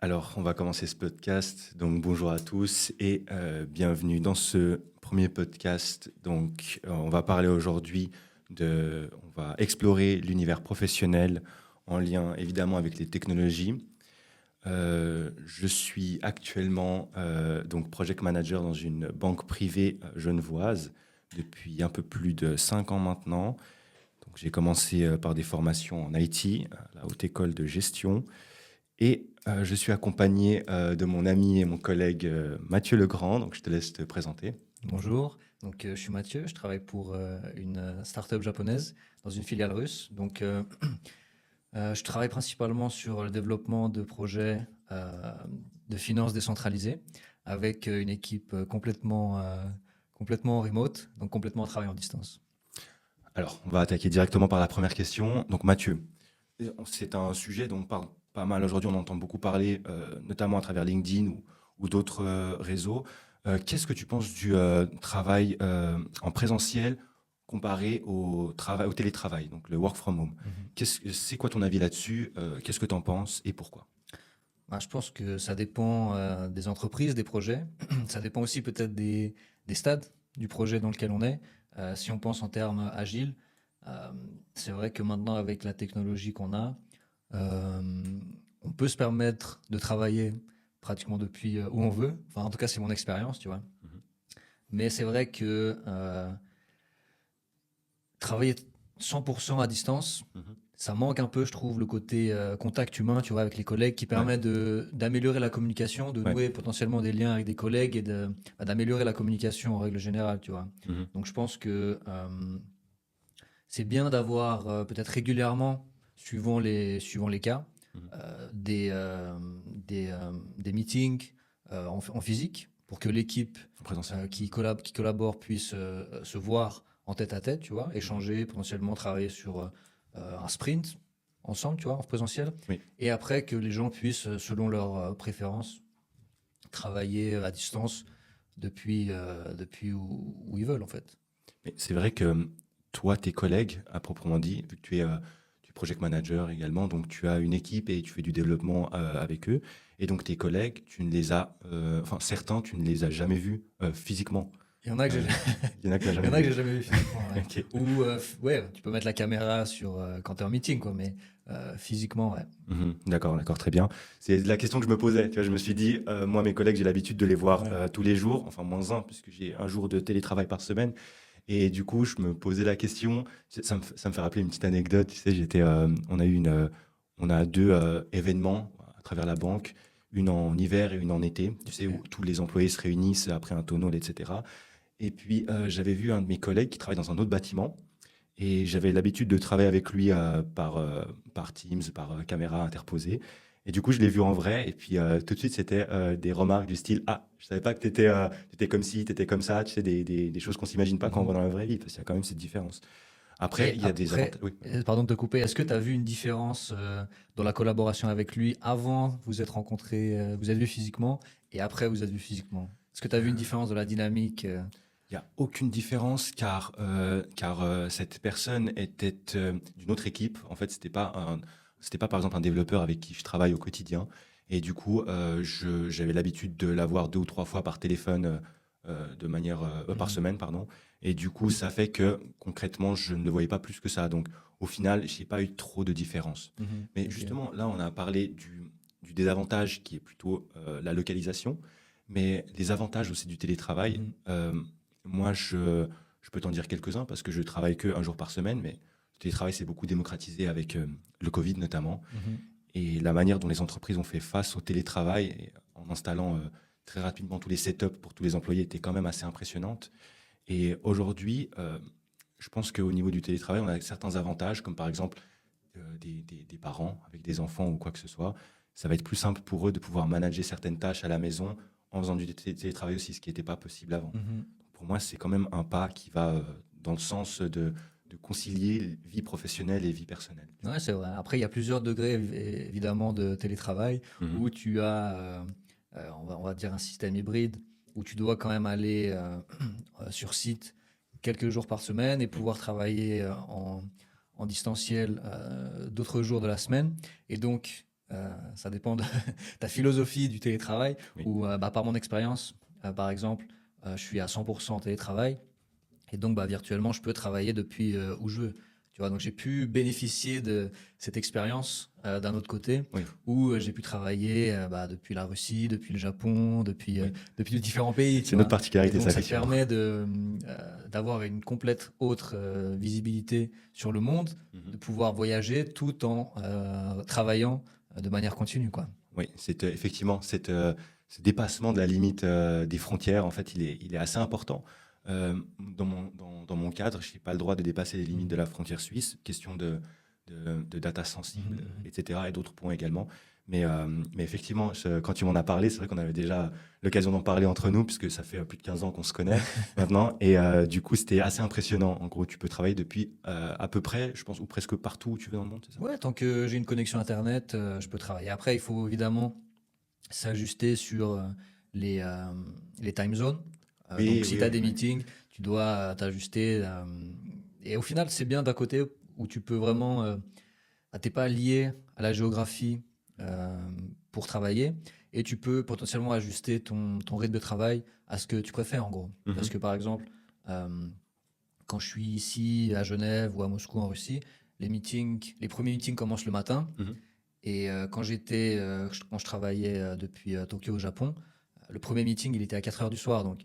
Alors, on va commencer ce podcast. Donc, bonjour à tous et bienvenue dans ce premier podcast. Donc, on va parler aujourd'hui on va explorer l'univers professionnel en lien évidemment avec les technologies. Je suis actuellement donc project manager dans une banque privée genevoise depuis un peu plus de 5 ans maintenant. Donc, j'ai commencé par des formations en IT, à la Haute École de Gestion. Et je suis accompagné de mon ami et mon collègue Mathieu Legrand. Donc, je te laisse te présenter. Bonjour, je suis Mathieu, je travaille pour une start-up japonaise dans une filiale russe. Je travaille principalement sur le développement de projets de finances décentralisées avec une équipe complètement remote, donc complètement en travail en distance. Alors, on va attaquer directement par la première question. Donc, Mathieu, c'est un sujet dont on parle pas mal aujourd'hui. On entend beaucoup parler, notamment à travers LinkedIn ou d'autres réseaux. Qu'est-ce que tu penses du travail en présentiel comparé au télétravail, donc le work from home? Mhm. C'est quoi ton avis là-dessus? Qu'est-ce que tu en penses et pourquoi? Je pense que ça dépend des entreprises, des projets. Ça dépend aussi peut-être des stades du projet dans lequel on est. Si on pense en termes agiles, euh, c'est vrai que maintenant avec la technologie qu'on a, euh, on peut se permettre de travailler pratiquement depuis où on veut. Enfin, en tout cas, c'est mon expérience, tu vois. Mhm. Mais c'est vrai que travailler 100% à distance, Mhm. ça manque un peu, je trouve, le côté contact humain, tu vois, avec les collègues, qui Ouais, permet d'améliorer la communication, de ouais. nouer potentiellement des liens avec des collègues et d'améliorer la communication en règle générale, tu vois. Mhm. Donc je pense que c'est bien d'avoir peut-être régulièrement, suivant les cas, Mhm. des meetings en physique pour que l'équipe En présentiel. qui collabore puisse se voir en tête à tête, tu vois, Mhm. échanger, potentiellement travailler sur un sprint ensemble, tu vois, en présentiel. Oui. Et après que les gens puissent, selon leurs préférences, travailler à distance depuis où ils veulent, en fait. Mais c'est vrai que toi, tes collègues, à proprement dit, vu que tu es project manager également, donc tu as une équipe et tu fais du développement avec eux. Et donc tes collègues, tu ne les as, enfin certains, tu ne les as jamais vus physiquement. Il y en a que j'ai Euh, Il y en a que tu n'as Il y jamais en a que vu. j'ai jamais vu physiquement, ouais. Ok. Ou ouais, tu peux mettre la caméra sur quand tu es en meeting, quoi, mais physiquement, ouais. Mhm. D'accord, d'accord, très bien. C'est la question que je me posais. Tu vois, je me suis dit, moi, mes collègues, j'ai l'habitude de les voir Ouais. tous les jours, enfin moins un, puisque j'ai un jour de télétravail par semaine. Et du coup, je me posais la question, ça me fait rappeler une petite anecdote. Tu sais, on a deux événements à travers la banque, une en hiver et une en été, tu sais, Ok. où tous les employés se réunissent après un tonneau, etc. Et puis, j'avais vu un de mes collègues qui travaille dans un autre bâtiment, et j'avais l'habitude de travailler avec lui par Teams, par caméra interposée. Et du coup, je l'ai vu en vrai. Et puis, tout de suite, c'était des remarques du style: «Ah, je savais pas que t'étais comme ci, t'étais comme ça». Tu sais, des choses qu'on s'imagine pas quand on va Mhm. dans la vraie vie, parce qu'il y a quand même cette différence. Après, Et il y a des après, avantages. Oui. pardon de te couper, est-ce que tu as vu une différence dans la collaboration avec lui avant vous êtes rencontrés, vous êtes vu physiquement, et après vous êtes vu physiquement? Est-ce que tu as vu une différence dans la dynamique Il y a aucune différence car cette personne était d'une autre équipe. En fait, c'était pas par exemple un développeur avec qui je travaille au quotidien. Et du coup, j'avais l'habitude de l'avoir deux ou trois fois par téléphone par Mhm. semaine, pardon. Et du coup, ça fait que concrètement, je ne le voyais pas plus que ça. Donc, au final, j'ai pas eu trop de différence. Mhm. Mais Ok. justement, là, on a parlé du désavantage qui est plutôt la localisation. Mais les avantages aussi du télétravail, Mhm. moi, je peux t'en dire quelques-uns parce que je travaille que un jour par semaine, mais le télétravail s'est beaucoup démocratisé avec le Covid notamment. Mhm. Et la manière dont les entreprises ont fait face au télétravail et en installant très rapidement tous les setups pour tous les employés était quand même assez impressionnante. Et aujourd'hui, je pense qu'au niveau du télétravail, on a certains avantages, comme par exemple des parents avec des enfants ou quoi que ce soit. Ça va être plus simple pour eux de pouvoir manager certaines tâches à la maison en faisant du télétravail aussi, ce qui n'était pas possible avant. Mhm. Pour moi, c'est quand même un pas qui va dans le sens de concilier vie professionnelle et vie personnelle. Ouais, c'est vrai. Après, il y a plusieurs degrés évidemment de télétravail Mhm. où tu as, on va dire un système hybride où tu dois quand même aller sur site quelques jours par semaine et Oui. pouvoir travailler en distanciel d'autres jours de la semaine. Et donc, ça dépend de ta philosophie du télétravail, Oui. ou par mon expérience, par exemple, je suis à 100% en télétravail, et donc virtuellement, je peux travailler depuis où je veux. Tu vois, donc j'ai pu bénéficier de cette expérience d'un autre côté, Oui. où j'ai pu travailler depuis la Russie, depuis le Japon, Oui. depuis différents pays. C'est notre Et particularité, donc ça, ça te effectivement. permet d'avoir une complète autre visibilité sur le monde, de pouvoir voyager tout en travaillant de manière continue, quoi. Oui, c'est effectivement ce dépassement de la limite des frontières, en fait, il est assez important. Dans mon cadre, je n'ai pas le droit de dépasser les limites de la frontière suisse, question de data sensible, etc., et d'autres points également. Mais effectivement, quand tu m'en as parlé, c'est vrai qu'on avait déjà l'occasion d'en parler entre nous, puisque ça fait plus de 15 ans qu'on se connaît maintenant. Et du coup, c'était assez impressionnant. En gros, tu peux travailler depuis à peu près, je pense, ou presque partout où tu veux dans le monde, c'est ça? Ouais, tant que j'ai une connexion Internet, je peux travailler. Après, il faut évidemment s'ajuster sur les, euh, les time zones. Oui, Donc, si oui, tu as oui, des oui. meetings, tu dois t'ajuster. Et au final, c'est bien d'un côté où tu peux vraiment. T'es pas lié à la géographie euh, pour travailler, et tu peux potentiellement ajuster ton rythme de travail à ce que tu préfères, en gros. Parce Mhm, que, par exemple, euh, quand je suis ici à Genève ou à Moscou en Russie, les premiers meetings commencent le matin. mhm. Et quand je travaillais depuis Tokyo au Japon, le premier meeting, il était à 4 heures du soir. Donc,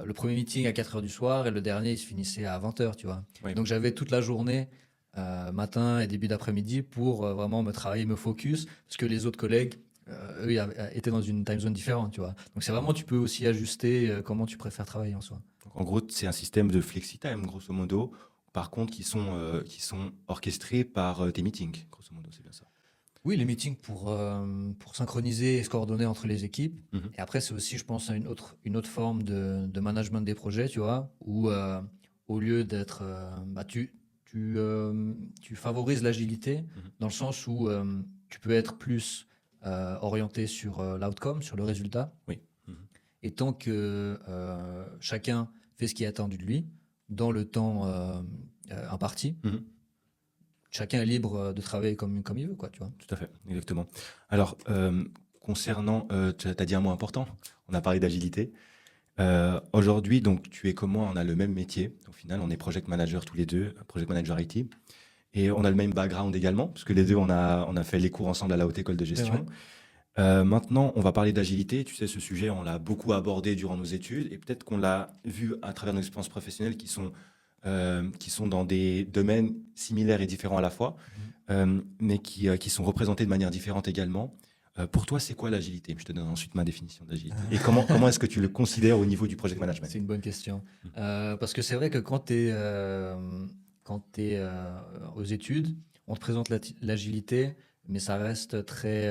le premier meeting à 4 heures du soir et le dernier, il se finissait à 20 heures, tu vois. Et Oui. donc, j'avais toute la journée, matin et début d'après-midi, pour vraiment me travailler, me focus, parce que les autres collègues, eux, étaient dans une time zone différente, tu vois. Donc, c'est vraiment, tu peux aussi ajuster comment tu préfères travailler en soi. Donc, en gros, c'est un système de flexi-time, grosso modo, par contre, qui sont orchestrés par tes meetings, grosso modo, c'est bien ça. Oui, les meetings pour synchroniser et se coordonner entre les équipes. Mhm, Et après, c'est aussi, je pense, à une autre forme de management des projets, tu vois, où au lieu d'être. Tu favorises l'agilité mhm. dans le sens où tu peux être plus orienté sur l'outcome, sur le résultat. Oui. Mhm, Et tant que chacun fait ce qui est attendu de lui dans le temps imparti, mhm. chacun est libre de travailler comme il veut, quoi, tu vois. Tout à fait, exactement. Alors, concernant, tu as dit un mot important, on a parlé d'agilité. Aujourd'hui, donc, tu es comme moi, on a le même métier. Au final, on est project manager tous les deux, project manager IT. Et on a le même background également, parce que les deux, on a fait les cours ensemble à la Haute École de C'est vrai. Gestion. Maintenant, on va parler d'agilité. Tu sais, ce sujet, on l'a beaucoup abordé durant nos études et peut-être qu'on l'a vu à travers nos expériences professionnelles qui sont dans des domaines similaires et différents à la fois, mais qui sont représentés de manière différente également. Pour toi, c'est quoi l'agilité? Je te donne ensuite ma définition d'agilité. Et comment est-ce que tu le considères au niveau du project management? C'est une bonne question. Parce que c'est vrai que quand tu es, aux études, on te présente l'agilité, mais ça reste très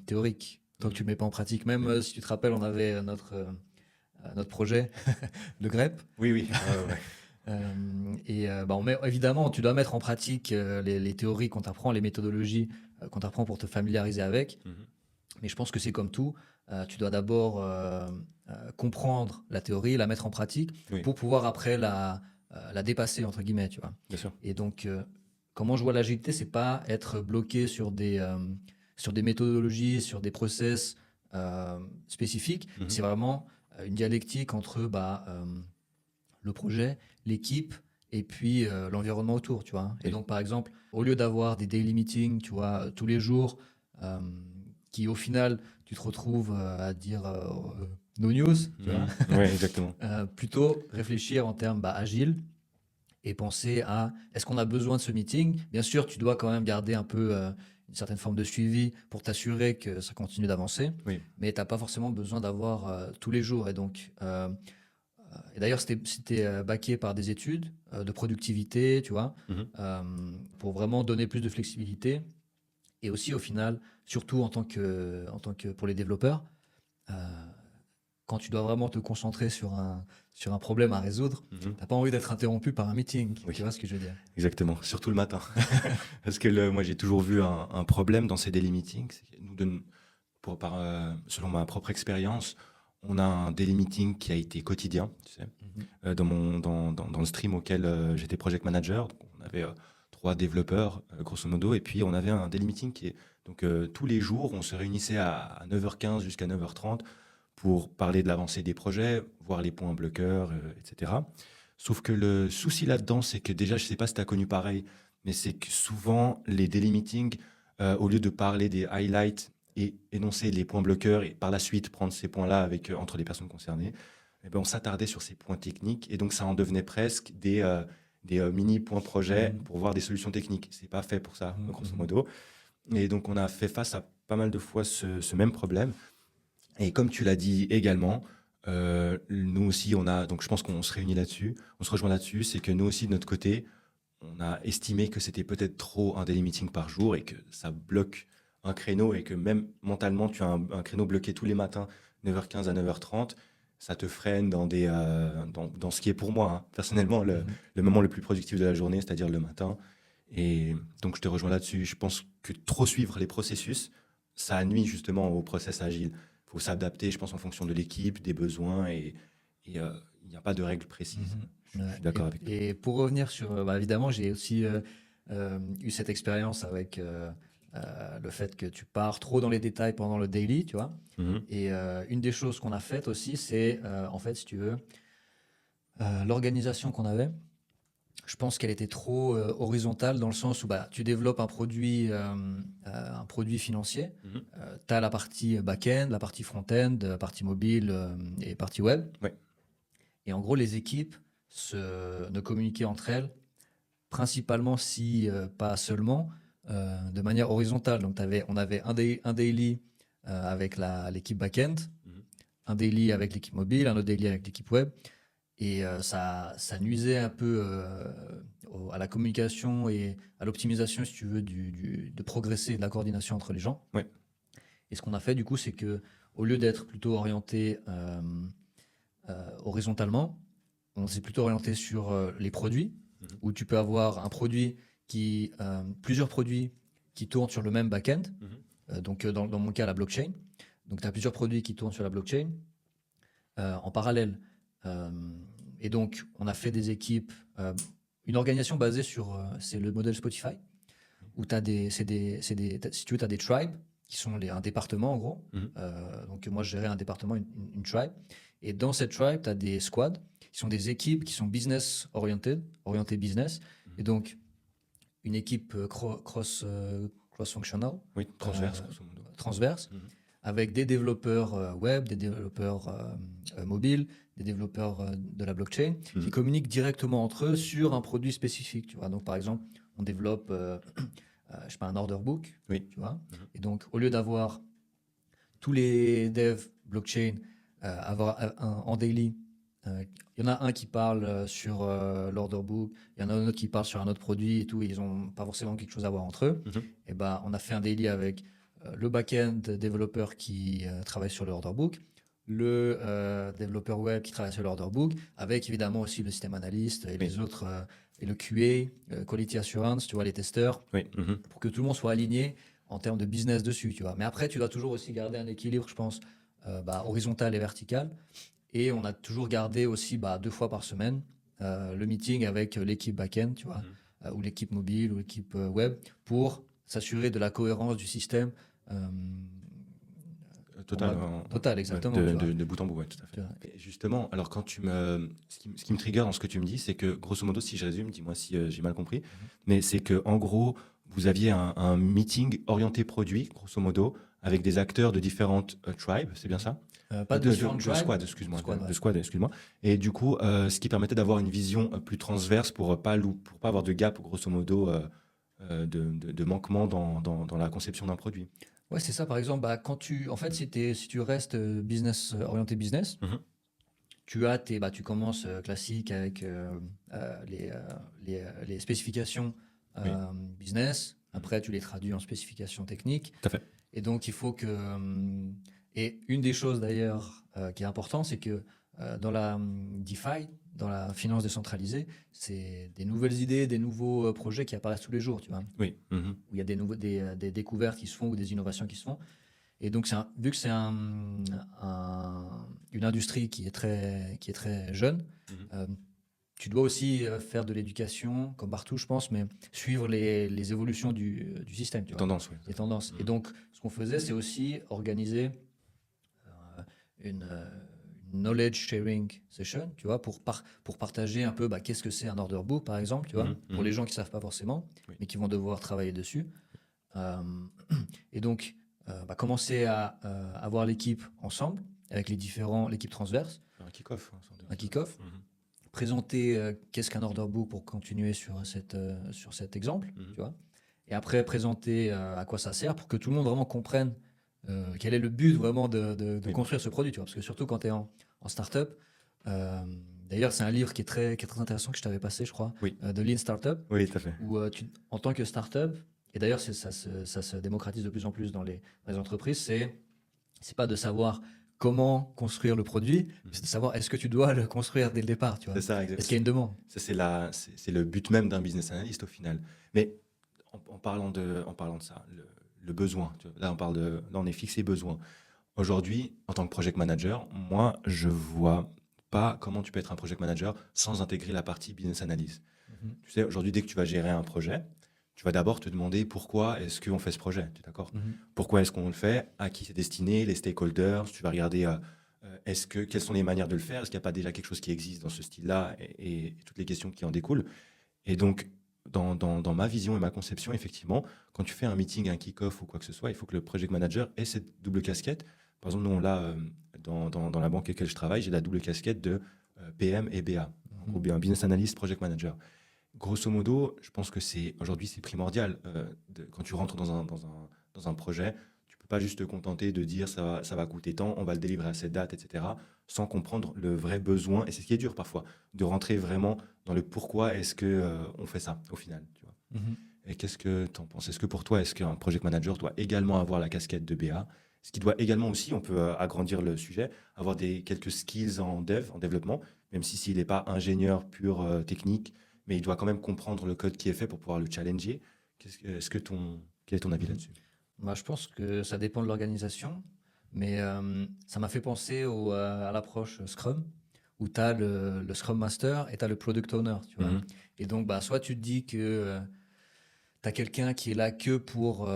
théorique. Tant que tu ne le mets pas en pratique. Même si tu te rappelles, on avait notre projet de GREP. Oui, oui. Ouais. Évidemment, tu dois mettre en pratique les théories qu'on t'apprend, les méthodologies qu'on t'apprend pour te familiariser avec. Mhm. Mais je pense que c'est comme tout. Tu dois d'abord comprendre la théorie, la mettre en pratique Oui, pour pouvoir après la dépasser, entre guillemets, tu vois. bien sûr. Et donc, comment je vois l'agilité, c'est pas être bloqué sur des méthodologies, sur des process spécifiques. Mhm. C'est vraiment une dialectique entre le projet, l'équipe et puis l'environnement autour, tu vois. Et Oui. donc, par exemple, au lieu d'avoir des daily meetings, tu vois, tous les jours, euh, qui au final, tu te retrouves à dire no news, tu vois, Mhm. Ouais, exactement. plutôt réfléchir en termes agiles et penser à est-ce qu'on a besoin de ce meeting. Bien sûr, tu dois quand même garder un peu une certaine forme de suivi pour t'assurer que ça continue d'avancer, Oui. mais tu n'as pas forcément besoin d'avoir tous les jours. Et donc, et d'ailleurs, c'était backé par des études de productivité, tu vois, Mhm. pour vraiment donner plus de flexibilité. Et aussi, au final, surtout en tant que pour les développeurs, euh, quand tu dois vraiment te concentrer sur un problème à résoudre, Mhm. t'as pas envie d'être interrompu par un meeting. Oui. Tu vois ce que je veux dire? Exactement, surtout le matin. Parce que moi, j'ai toujours vu un problème dans ces daily meetings. C'est que selon ma propre expérience, on a un daily meeting qui a été quotidien, tu sais, Mhm. dans le stream auquel j'étais project manager. Donc, on avait 3 développeurs, grosso modo, et puis on avait un daily meeting qui est donc tous les jours, on se réunissait à 9h15 jusqu'à 9h30 pour parler de l'avancée des projets, voir les points bloqueurs, etc. Sauf que le souci là-dedans, c'est que déjà, je ne sais pas si tu as connu pareil, mais c'est que souvent, les daily meetings, au lieu de parler des highlights et énoncer les points bloqueurs et par la suite prendre ces points-là avec, entre les personnes concernées, eh ben, on s'attardait sur ces points techniques et donc ça en devenait presque des mini points projets pour voir des solutions techniques. C'est pas fait pour ça, grosso modo. Et donc on a fait face à pas mal de fois ce même problème. Et comme tu l'as dit également, nous aussi, donc je pense qu'on se réunit là-dessus, on se rejoint là-dessus, c'est que nous aussi, de notre côté, on a estimé que c'était peut-être trop un daily meeting par jour et que ça bloque un créneau et que même mentalement, tu as un créneau bloqué tous les matins, 9h15 à 9h30, ça te freine dans ce qui est pour moi, hein, personnellement, le moment le plus productif de la journée, c'est-à-dire le matin. Et donc, je te rejoins là-dessus. Je pense que trop suivre les processus, ça nuit justement au process agile. Il faut s'adapter, je pense, en fonction de l'équipe, des besoins et il n'y a pas de règle précise. Je suis d'accord avec toi. Et pour revenir sur, évidemment, j'ai aussi eu cette expérience avec le fait que tu pars trop dans les détails pendant le daily, tu vois. Et une des choses qu'on a faites aussi, c'est, en fait, si tu veux, l'organisation qu'on avait. Je pense qu'elle était trop horizontale dans le sens où tu développes un produit financier. Tu as la partie back-end, la partie front-end, la partie mobile et la partie web. Ouais. Et en gros, les équipes ne communiquaient entre elles, principalement, si pas seulement, de manière horizontale. Donc, on avait un daily avec l'équipe back-end, un daily avec l'équipe mobile, un autre daily avec l'équipe web. Et ça nuisait un peu à la communication et à l'optimisation, si tu veux, de progresser, de la coordination entre les gens. Ouais. Et ce qu'on a fait, du coup, c'est que au lieu d'être plutôt orienté horizontalement, on s'est plutôt orienté sur les produits, où tu peux avoir plusieurs produits qui tournent sur le même back-end. Donc, dans mon cas, la blockchain. Donc, tu as plusieurs produits qui tournent sur la blockchain en parallèle. Et donc, on a fait des équipes, une organisation basée sur, c'est le modèle Spotify, où tu as si tu veux, tu as des tribes, qui sont un département en gros. Donc, moi, je gérais un département, une tribe. Et dans cette tribe, tu as des squads, qui sont des équipes qui sont orientées business. Et donc, une équipe cross-functional. Oui, transverse, grosso modo. Transverse. Avec des développeurs web, des développeurs mobiles, des développeurs de la blockchain, qui communiquent directement entre eux sur un produit spécifique. Tu vois. Donc, par exemple, on développe je sais pas, un order book. Oui. Tu vois. Et donc, au lieu d'avoir tous les devs blockchain avoir en daily, il y en a un qui parle sur l'order book, il y en a un autre qui parle sur un autre produit et tout, et ils n'ont pas forcément quelque chose à voir entre eux. Et on a fait un daily avec le back-end développeur qui travaille sur le order book, le développeur web qui travaille sur l'order book, avec évidemment aussi le système analyste et les autres, et le QA, Quality Assurance, tu vois, les testeurs, pour que tout le monde soit aligné en termes de business dessus, tu vois. Mais après, tu dois toujours aussi garder un équilibre, je pense, horizontal et vertical. Et on a toujours gardé aussi 2 fois par semaine le meeting avec l'équipe back-end, tu vois, ou l'équipe mobile ou l'équipe web, pour s'assurer de la cohérence du système. Total, exactement. De bout en bout, ouais, tout à fait. Et justement, alors ce qui me trigger dans ce que tu me dis, c'est que grosso modo, si je résume, dis-moi si j'ai mal compris, mais c'est que en gros, vous aviez un meeting orienté produit, grosso modo, avec des acteurs de différentes tribes, c'est bien ça? Pas de squad, excuse-moi. Et du coup, ce qui permettait d'avoir une vision plus transverse pour pas avoir de gap, grosso modo, de manquement dans la conception d'un produit. Ouais, c'est ça. Par exemple, si tu restes orienté business, tu commences classique avec les spécifications business. Après, tu les traduis en spécifications techniques. Tout à fait. Et donc, il faut que... et une des choses d'ailleurs qui est importante, c'est que dans la DeFi, dans la finance décentralisée, c'est des nouvelles idées, des nouveaux projets qui apparaissent tous les jours, tu vois. Oui. Où il y a des découvertes qui se font ou des innovations qui se font. Et donc, vu que c'est une industrie qui est très jeune, tu dois aussi faire de l'éducation, comme partout, je pense, mais suivre les évolutions du système, tu Les vois, tendances, oui. les tendances. Et donc, ce qu'on faisait, c'est aussi organiser une knowledge sharing session, tu vois, pour partager un peu qu'est-ce que c'est un order book, par exemple, tu vois, pour les gens qui ne savent pas forcément, Oui. mais qui vont devoir travailler dessus. Et donc, commencer à avoir l'équipe ensemble, avec l'équipe transverse, Un kick-off. un kick-off, présenter qu'est-ce qu'un order book pour continuer sur cet exemple, tu vois, et après présenter à quoi ça sert pour que tout le monde vraiment comprenne quel est le but vraiment de construire ce produit, tu vois, parce que surtout quand tu es en start-up, d'ailleurs c'est un livre qui est très intéressant que je t'avais passé, je crois, Oui. de Lean Startup, Oui, tout à fait. où en tant que start-up, et d'ailleurs ça se démocratise de plus en plus dans les entreprises, c'est pas de savoir comment construire le produit, c'est de savoir est-ce que tu dois le construire dès le départ, tu vois. C'est ça, Est-ce exactement. qu'il y a une demande? Ça, c'est le but même d'un business analyst au final. Mais en parlant de ça, le besoin, tu vois, là on est fixé besoin. Aujourd'hui, en tant que project manager, moi, je vois pas comment tu peux être un project manager sans intégrer la partie business analyst. Tu sais, aujourd'hui, dès que tu vas gérer un projet, tu vas d'abord te demander pourquoi est-ce qu'on fait ce projet, tu es d'accord? Pourquoi est-ce qu'on le fait? À qui c'est destiné? Les stakeholders? Tu vas regarder quelles sont les manières de le faire? Est-ce qu'il n'y a pas déjà quelque chose qui existe dans ce style-là et toutes les questions qui en découlent? Et donc, dans ma vision et ma conception, effectivement, quand tu fais un meeting, un kick-off ou quoi que ce soit, il faut que le project manager ait cette double casquette. Par exemple, nous, on l'a dans la banque avec laquelle je travaille, j'ai la double casquette de PM et BA, ou bien business analyst, project manager. Grosso modo, je pense que aujourd'hui, c'est primordial. Quand tu rentres dans un projet, tu peux pas juste te contenter de dire ça va coûter tant, on va le délivrer à cette date, etc., sans comprendre le vrai besoin. Et c'est ce qui est dur parfois, de rentrer vraiment dans le pourquoi est-ce que on fait ça au final. Tu vois. Et qu'est-ce que tu en penses? Est-ce que pour toi, est-ce qu'un project manager doit également avoir la casquette de BA? Ce qui doit également aussi, on peut agrandir le sujet, avoir quelques skills en développement, même si s'il n'est pas ingénieur pur technique, mais il doit quand même comprendre le code qui est fait pour pouvoir le challenger. Quel est ton avis là-dessus? Je pense que ça dépend de l'organisation, mais ça m'a fait penser à l'approche Scrum, où tu as le Scrum Master et tu as le Product Owner, tu vois. Et donc, soit tu te dis que tu as quelqu'un qui est là que pour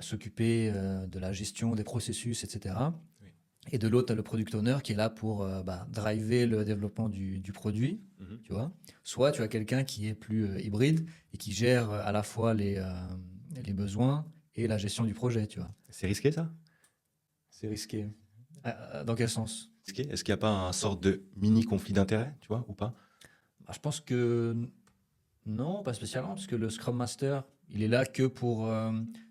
s'occuper de la gestion des processus, etc. Oui. Et de l'autre, tu as le Product Owner qui est là pour driver le développement du produit, tu vois. Soit tu as quelqu'un qui est plus hybride et qui gère à la fois les besoins et la gestion du projet, tu vois. C'est risqué ça? C'est risqué. Dans quel sens? Est-ce qu'il n'y a pas un sorte de mini conflit d'intérêt, tu vois, ou pas? Je pense que non, pas spécialement, parce que le Scrum Master, il est là que pour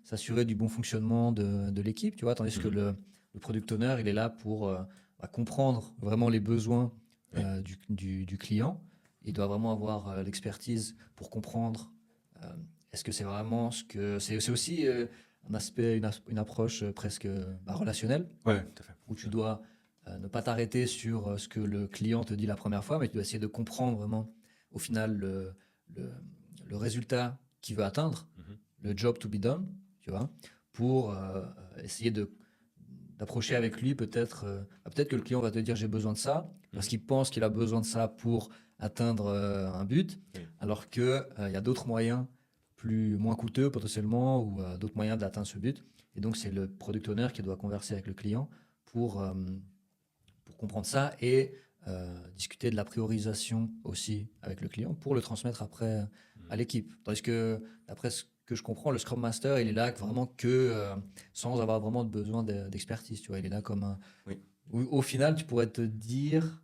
s'assurer du bon fonctionnement de l'équipe, tu vois, tandis que le Product Owner, il est là pour comprendre vraiment les besoins du client. Il doit vraiment avoir l'expertise pour comprendre est-ce que c'est vraiment ce que... C'est aussi un aspect, une approche presque relationnelle, Ouais, tout à fait. où tu dois ne pas t'arrêter sur ce que le client te dit la première fois, mais tu dois essayer de comprendre vraiment, au final, le résultat qu'il veut atteindre, le job to be done, tu vois, pour essayer d'approcher avec lui peut-être que le client va te dire j'ai besoin de ça, parce qu'il pense qu'il a besoin de ça pour atteindre un but, alors qu'il y a d'autres moyens moins coûteux potentiellement, ou d'autres moyens d'atteindre ce but. Et donc c'est le product owner qui doit converser avec le client pour comprendre ça et discuter de la priorisation aussi avec le client pour le transmettre après à l'équipe. Tandis que, d'après ce que je comprends, le Scrum Master, il est là vraiment sans avoir vraiment besoin d'expertise. Tu vois, il est là comme un... Oui. Au final, tu pourrais te dire,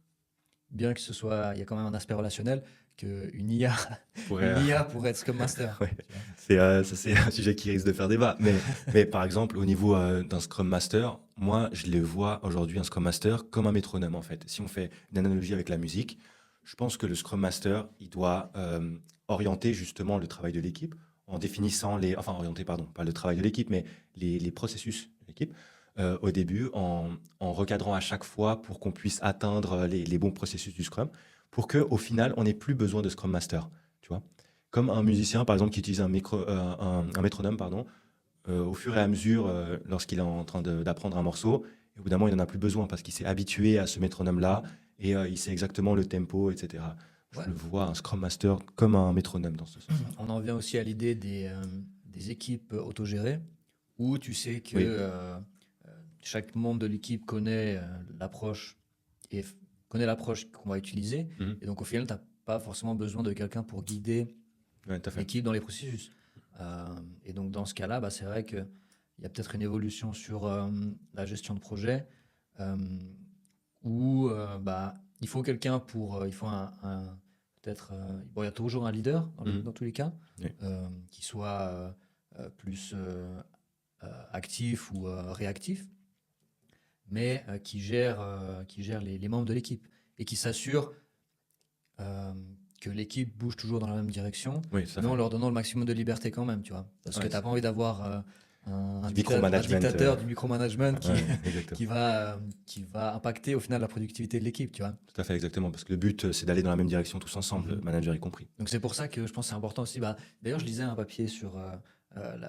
bien que il y a quand même un aspect relationnel, qu'une IA, IA pourrait être Scrum Master. Ouais. C'est un sujet qui risque de faire débat. Mais par exemple, au niveau d'un Scrum Master, moi, je le vois aujourd'hui, un Scrum Master, comme un métronome, en fait. Si on fait une analogie avec la musique, je pense que le Scrum Master, il doit orienter justement le travail de l'équipe en définissant orienter, pardon, pas le travail de l'équipe, mais les processus de l'équipe au début, en recadrant à chaque fois pour qu'on puisse atteindre les bons processus du Scrum, pour qu'au final, on n'ait plus besoin de Scrum Master, tu vois. Comme un musicien, par exemple, qui utilise un métronome, pardon, au fur et à mesure, lorsqu'il est en train d'apprendre un morceau, et au bout d'un moment, il n'en a plus besoin parce qu'il s'est habitué à ce métronome-là et il sait exactement le tempo, etc. Ouais. Je le vois, un Scrum Master comme un métronome dans ce sens. On en vient aussi à l'idée des équipes autogérées, où tu sais que Oui. chaque membre de l'équipe connaît l'approche et connaît l'approche qu'on va utiliser. Mhm. Et donc, au final, tu n'as pas forcément besoin de quelqu'un pour guider Ouais, tout à fait. l'équipe dans les processus. Et donc, dans ce cas-là, bah, c'est vrai qu'il y a peut-être une évolution sur la gestion de projet où bah, il faut quelqu'un pour. Il faut peut-être. Bon, il y a toujours un leader Mhm. dans tous les cas Oui. qui soit plus actif ou réactif, mais qui gère les membres de l'équipe et qui s'assure que l'équipe bouge toujours dans la même direction, Oui, tout à mais en fait. leur donnant le maximum de liberté quand même, tu vois. Parce que Ouais, tu n'as pas envie d'avoir un du micromanagement. dictateur, du micromanagement Ouais, exactement. qui va impacter au final la productivité de l'équipe, tu vois. Tout à fait, exactement. Parce que le but, c'est d'aller dans la même direction tous ensemble, Mhm. le manager y compris. Donc c'est pour ça que je pense que c'est important aussi. Bah, d'ailleurs, je lisais un papier sur le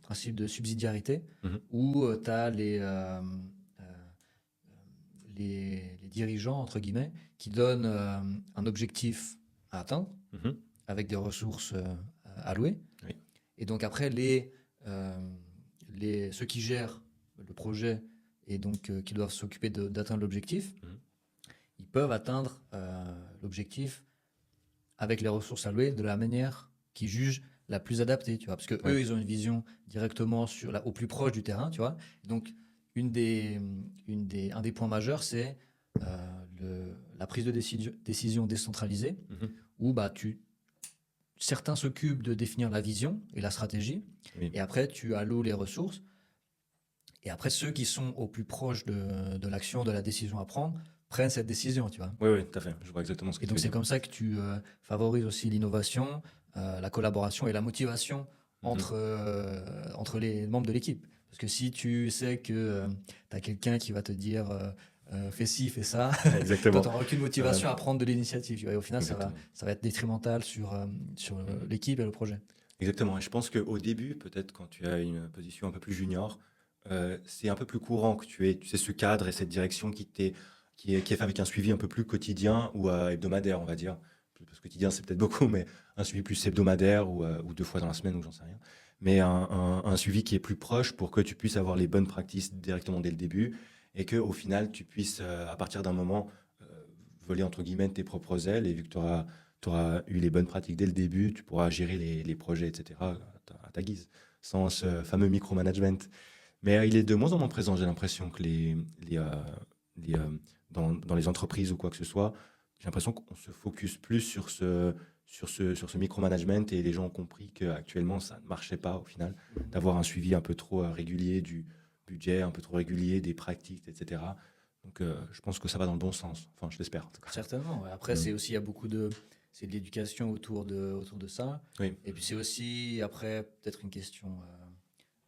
principe de subsidiarité Mhm. où tu as les dirigeants, entre guillemets, qui donnent un objectif à atteindre Mhm. avec des ressources allouées. Oui. Et donc après, ceux qui gèrent le projet et donc qui doivent s'occuper d'atteindre l'objectif, Mhm. ils peuvent atteindre l'objectif avec les ressources allouées de la manière qu'ils jugent la plus adaptée, tu vois. Parce que Ouais. eux, ils ont une vision directement au plus proche du terrain, tu vois. Donc, un des points majeurs, c'est la prise de décision décentralisée, Mhm. où bah, certains s'occupent de définir la vision et la stratégie, Oui. et après, tu alloues les ressources. Et après, ceux qui sont au plus proche de l'action, de la décision à prendre, prennent cette décision, tu vois. Oui, oui, tout à fait. Je vois exactement ce que Et tu donc, veux c'est dire. comme ça que tu favorises aussi l'innovation, la collaboration et la motivation Mhm. entre les membres de l'équipe. Parce que si tu sais que tu as quelqu'un qui va te dire fais ci, fais ça, toi, Exactement. tu n'auras aucune motivation à prendre de l'initiative. Tu vois. Et au final, Exactement. ça va être détrimental sur l'équipe et le projet. Exactement. Et je pense qu'au début, peut-être quand tu as une position un peu plus junior, c'est un peu plus courant que tu aies, tu sais, ce cadre et cette direction qui est fait avec un suivi un peu plus quotidien ou hebdomadaire, on va dire. Parce que quotidien, c'est peut-être beaucoup, mais un suivi plus hebdomadaire ou 2 fois dans la semaine ou j'en sais rien. Mais un suivi qui est plus proche pour que tu puisses avoir les bonnes pratiques directement dès le début et que au final, tu puisses, à partir d'un moment, euh, voler entre guillemets tes propres ailes et vu que tu auras eu les bonnes pratiques dès le début, tu pourras gérer les projets, etc., à ta guise, sans ce fameux micromanagement. Mais il est de moins en moins présent, j'ai l'impression que les, dans les entreprises ou quoi que ce soit, j'ai l'impression qu'on se focus plus sur ce micromanagement et les gens ont compris qu'actuellement, ça ne marchait pas au final, d'avoir un suivi un peu trop régulier du budget, un peu trop régulier des pratiques, etc. Donc, je pense que ça va dans le bon sens. Enfin, je l'espère en tout cas. Certainement. Ouais. Après, c'est aussi, il y a beaucoup c'est de l'éducation autour de ça. Oui. Et puis c'est aussi, après, peut-être une question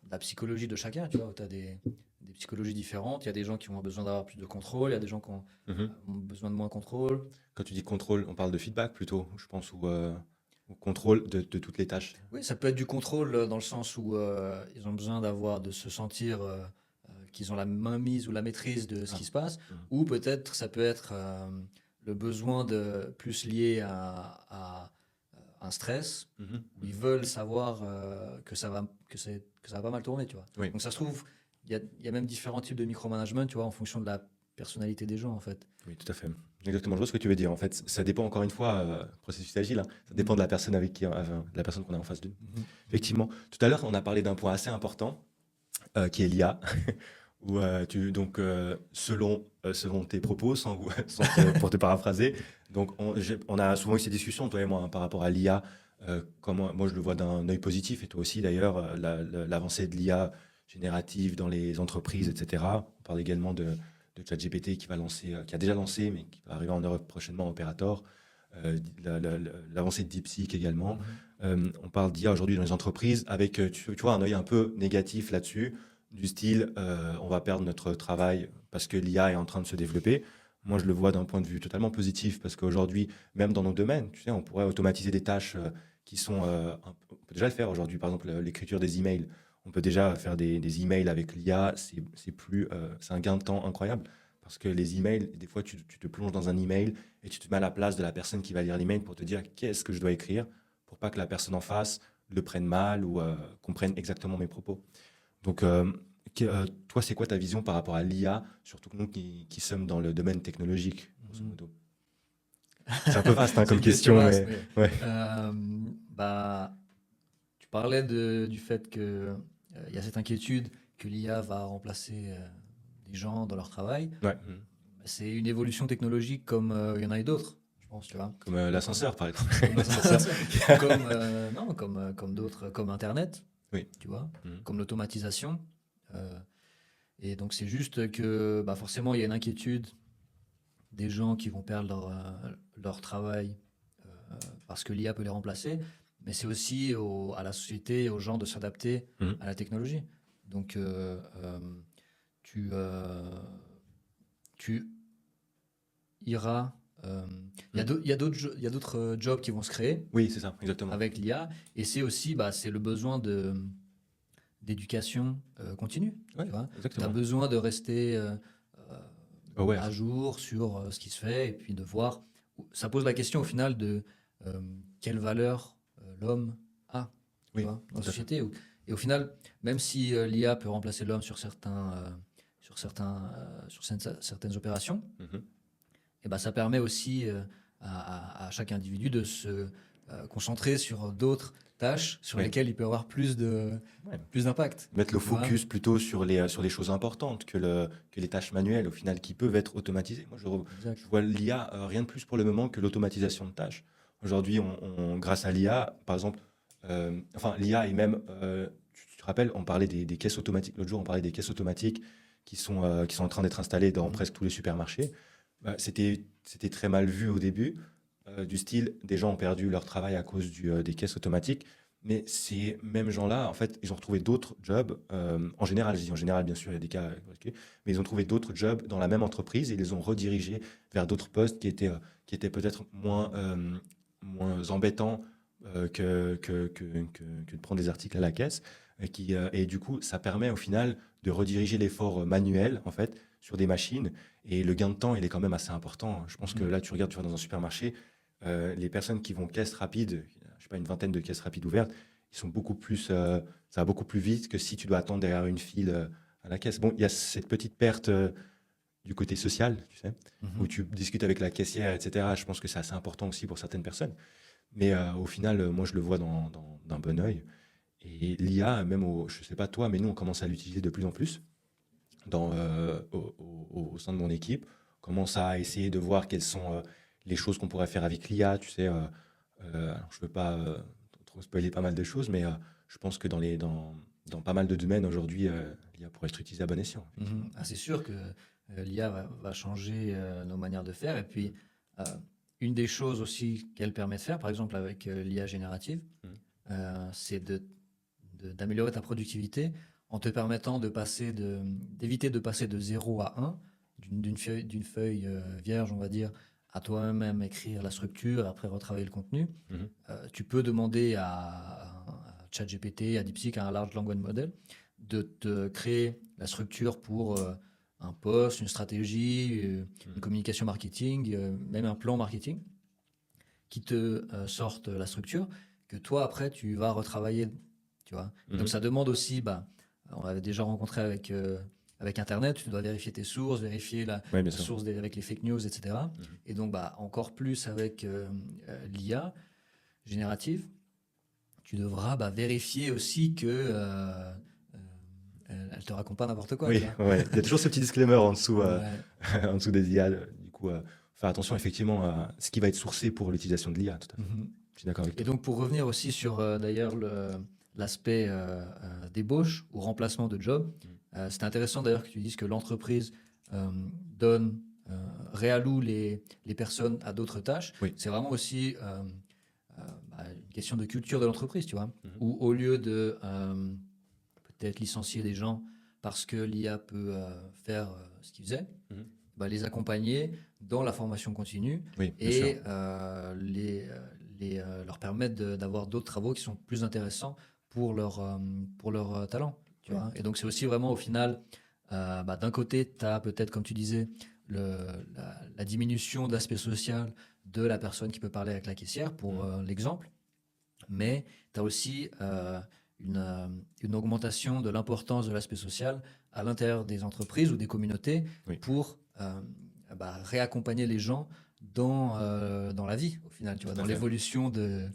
de la psychologie de chacun, tu vois, où tu as des psychologies différentes. Il y a des gens qui ont besoin d'avoir plus de contrôle, il y a des gens qui ont Mhm. besoin de moins de contrôle. Quand tu dis contrôle, on parle de feedback plutôt, je pense, ou contrôle de toutes les tâches. Oui, ça peut être du contrôle dans le sens où ils ont besoin de se sentir qu'ils ont la mainmise ou la maîtrise de ce Ah. qui se passe. Mhm. Ou peut-être ça peut être le besoin de plus lié à un stress Mhm. où ils veulent savoir que ça va pas mal tourner, tu vois. Oui. Donc ça se trouve, il y a même différents types de micromanagement, tu vois, en fonction de la personnalité des gens, en fait. Oui, tout à fait. Exactement, je vois ce que tu veux dire. En fait, ça dépend encore une fois, processus agile, hein. Ça dépend de la personne de la personne qu'on a en face de nous. Mhm. Effectivement. Tout à l'heure, on a parlé d'un point assez important, qui est l'IA. Où, donc, selon tes propos, pour te paraphraser, donc on a souvent eu ces discussions, toi et moi, hein, par rapport à l'IA. Moi, je le vois d'un œil positif, et toi aussi d'ailleurs, l'avancée de l'IA générative dans les entreprises, etc. On parle également de ChatGPT qui a déjà lancé, mais qui va arriver en Europe prochainement, Operator. L'avancée de DeepSeek également. On parle d'IA aujourd'hui dans les entreprises avec, tu vois, un œil un peu négatif là-dessus, du style on va perdre notre travail parce que l'IA est en train de se développer. Moi, je le vois d'un point de vue totalement positif parce qu'aujourd'hui, même dans nos domaines, tu sais, on pourrait automatiser des tâches qui sont. On peut déjà le faire aujourd'hui, par exemple, l'écriture des emails. On peut déjà faire des emails avec l'IA, c'est un gain de temps incroyable. Parce que les emails, des fois, tu te plonges dans un email et tu te mets à la place de la personne qui va lire l'email pour te dire qu'est-ce que je dois écrire pour pas que la personne en face le prenne mal ou comprenne exactement mes propos. Donc, toi, c'est quoi ta vision par rapport à l'IA, surtout nous qui sommes dans le domaine technologique, grosso modo? C'est un peu vaste hein, C'est comme une question question, vaste, mais mais ouais. euh, bah, tu parlais du fait que il y a cette inquiétude que l'IA va remplacer des gens dans leur travail. Ouais. C'est une évolution technologique comme il y en a eu d'autres, je pense, tu vois. Comme Donc, l'ascenseur, par exemple. comme L'ascenseur. comme non, comme d'autres, comme Internet, Oui. tu vois, Mhm. comme l'automatisation. Euh, et donc c'est juste que bah, forcément il y a une inquiétude des gens qui vont perdre leur travail parce que l'IA peut les remplacer, mais c'est aussi à la société, aux gens de s'adapter Mhm. à la technologie. Donc tu, euh, tu iras. Mhm. Il y a d'autres jobs qui vont se créer Oui, c'est ça, exactement. avec l'IA, et c'est aussi bah, c'est le besoin d'éducation continue. Ouais, Tu vois, tu as exactement. besoin de rester euh, à Aware. jour sur ce qui se fait et puis de voir. Ça pose la question au final de euh, quelle valeur l'homme a, tu Oui, vois, dans la tout à fait. société. Et au final, même si l'IA peut remplacer l'homme sur certaines opérations, Mhm. et ben, ça permet aussi à chaque individu de se concentrer sur d'autres tâches sur Oui. lesquelles il peut avoir Ouais. plus d'impact. Mettre le Tu vois? focus plutôt sur les choses importantes que les tâches manuelles, au final, qui peuvent être automatisées. Moi, je Exact. vois l'IA rien de plus pour le moment que l'automatisation de tâches. Aujourd'hui, grâce à l'IA, par exemple, enfin, l'IA et même, tu te rappelles, on parlait des caisses automatiques. L'autre jour, on parlait des caisses automatiques qui sont en train d'être installées dans Mhm. presque tous les supermarchés. Bah, c'était très mal vu au début, du style, des gens ont perdu leur travail à cause des caisses automatiques. Mais ces mêmes gens-là, en fait, ils ont retrouvé d'autres jobs. En général, je dis en général, bien sûr, il y a des cas, ok, mais ils ont trouvé d'autres jobs dans la même entreprise et ils les ont redirigés vers d'autres postes qui étaient peut-être moins embêtants que de prendre des articles à la caisse. Et du coup, ça permet au final de rediriger l'effort manuel, en fait, sur des machines. Et le gain de temps, il est quand même assez important. Je pense que Mhm. là, tu regardes, tu vas dans un supermarché, les personnes qui vont caisse rapide, je sais pas, une vingtaine de caisses rapides ouvertes, ils sont beaucoup plus, ça va beaucoup plus vite que si tu dois attendre derrière une file à la caisse. Bon, il y a cette petite perte du côté social, tu sais, où Mhm. tu discutes avec la caissière, etc. Je pense que c'est assez important aussi pour certaines personnes. Mais au final, moi, je le vois d'un bon œil. Et l'IA, même, je sais pas toi, mais nous, on commence à l'utiliser de plus en plus au sein de mon équipe. On commence à essayer de voir quelles sont les choses qu'on pourrait faire avec l'IA, tu sais. Alors, je ne veux pas trop spoiler pas mal de choses, mais je pense que dans pas mal de domaines aujourd'hui, l'IA pourrait être utilisée à bon escient, effectivement. Mhm. Ah, c'est sûr que l'IA va changer nos manières de faire. Et puis, euh, une des choses aussi qu'elle permet de faire, par exemple avec l'IA générative, Mhm. c'est d'améliorer ta productivité en te permettant d'éviter de passer de 0 à 1, d'une feuille vierge, on va dire, à toi-même écrire la structure, après retravailler le contenu. Mhm. Tu peux demander à ChatGPT, à DeepSeek, à un large language model, de te créer la structure pour un post, une stratégie, une Mhm. communication marketing, même un plan marketing, qui te sorte la structure, que toi, après, tu vas retravailler. Tu vois. Et donc, Mhm. ça demande aussi, bah, on l'avait déjà rencontré avec Internet, tu dois vérifier tes sources, vérifier Oui, bien la sûr. source avec les fake news, etc. Mhm. Et donc, bah, encore plus avec l'IA générative, tu devras bah, vérifier aussi que elle te raconte pas n'importe quoi, tu Oui, vois. ouais. Il y a toujours ce petit disclaimer en dessous, Ouais. en dessous des IA. Du coup, faire attention effectivement à ce qui va être sourcé pour l'utilisation de l'IA, tout à fait. Mhm. Je suis d'accord avec Et toi. donc, pour revenir aussi sur d'ailleurs l'aspect débauche ou remplacement de job, Mhm. c'est intéressant d'ailleurs que tu dises que l'entreprise euh, donne, réalloue les personnes à d'autres tâches. Oui. C'est vraiment aussi bah, une question de culture de l'entreprise, tu vois, Mhm. où au lieu de peut-être licencier des gens parce que l'IA peut faire ce qu'ils faisaient, Mhm. bah, les accompagner dans la formation continue Oui, bien sûr. et leur permettre d'avoir d'autres travaux qui sont plus intéressants pour leur talent. Tu Oui. vois. Et donc, c'est aussi vraiment au final, bah, d'un côté, tu as peut-être, comme tu disais, la diminution de l'aspect social de la personne qui peut parler avec la caissière, pour l'exemple. Mais tu as aussi une augmentation de l'importance de l'aspect social à l'intérieur des entreprises ou des communautés pour réaccompagner les gens dans la vie, au final, tu vois, dans l'évolution de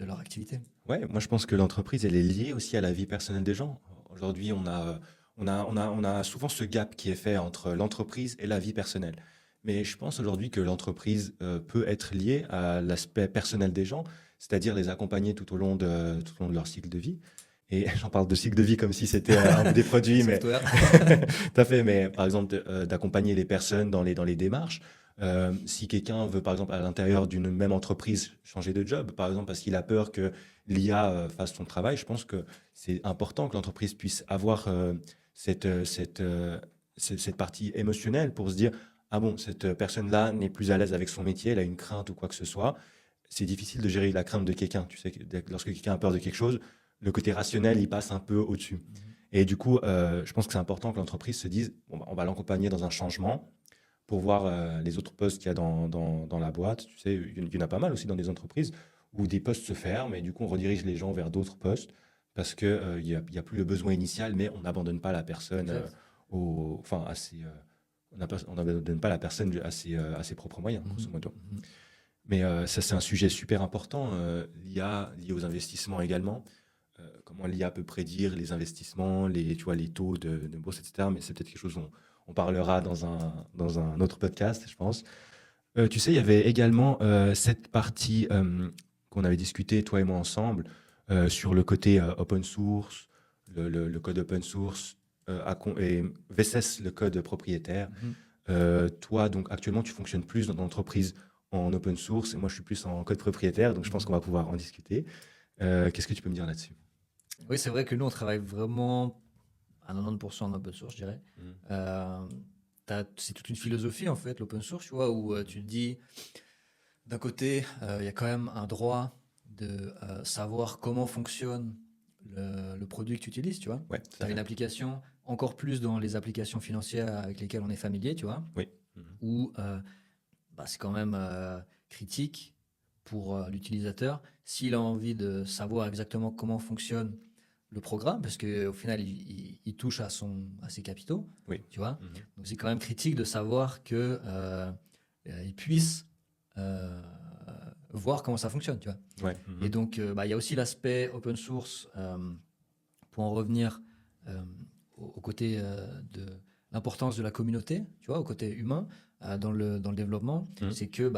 leur activité. Ouais, moi je pense que l'entreprise, elle est liée aussi à la vie personnelle des gens. Aujourd'hui, on a souvent ce gap qui est fait entre l'entreprise et la vie personnelle. Mais je pense aujourd'hui que l'entreprise peut être liée à l'aspect personnel des gens, c'est-à-dire les accompagner tout au long de leur cycle de vie. Et j'en parle de cycle de vie comme si c'était un des produits, mais tout à fait. Mais par exemple, d'accompagner les personnes dans les démarches. Si quelqu'un veut, par exemple, à l'intérieur d'une même entreprise, changer de job, par exemple, parce qu'il a peur que l'IA fasse son travail, je pense que c'est important que l'entreprise puisse avoir cette partie émotionnelle pour se dire, ah bon, cette personne-là n'est plus à l'aise avec son métier, elle a une crainte ou quoi que ce soit. C'est difficile de gérer la crainte de quelqu'un. Tu sais, lorsque quelqu'un a peur de quelque chose, le côté rationnel, il passe un peu au-dessus. Et du coup, je pense que c'est important que l'entreprise se dise, bon, on va l'accompagner dans un changement pour voir les autres postes qu'il y a dans la boîte. Tu sais, il y en a pas mal aussi dans des entreprises où des postes se ferment et du coup, on redirige les gens vers d'autres postes parce qu'il n'y a plus le besoin initial, mais on n'abandonne pas la personne on n'abandonne pas la personne à ses propres moyens, grosso modo. Mais ça, c'est un sujet super important. L'IA lié aux investissements également. Comment l'IA peut prédire les investissements, les taux de bourse, etc. Mais c'est peut-être quelque chose dont on parlera dans un autre podcast, je pense. Tu sais, il y avait également cette partie qu'on avait discuté, toi et moi ensemble, sur le côté open source, le code open source, et versus le code propriétaire. Toi, donc, actuellement, tu fonctionnes plus dans l'entreprise en open source et moi, je suis plus en code propriétaire, donc je pense qu'on va pouvoir en discuter. Qu'est-ce que tu peux me dire là-dessus? Oui, c'est vrai que nous, on travaille vraiment à 90% en open source, je dirais. C'est toute une philosophie, en fait, l'open source, tu vois, où tu te dis, d'un côté, il y a quand même un droit de savoir comment fonctionne le produit que tu utilises, tu vois. Ouais, tu as une application, encore plus dans les applications financières avec lesquelles on est familier, tu vois, oui. où c'est quand même critique pour l'utilisateur s'il a envie de savoir exactement comment fonctionne le programme, parce qu'au final, il touche à ses capitaux, tu vois. Donc, c'est quand même critique de savoir qu'il puisse voir comment ça fonctionne, tu vois. Et donc, il y a aussi l'aspect open source, pour en revenir au côté de l'importance de la communauté, tu vois, au côté humain dans le développement. C'est que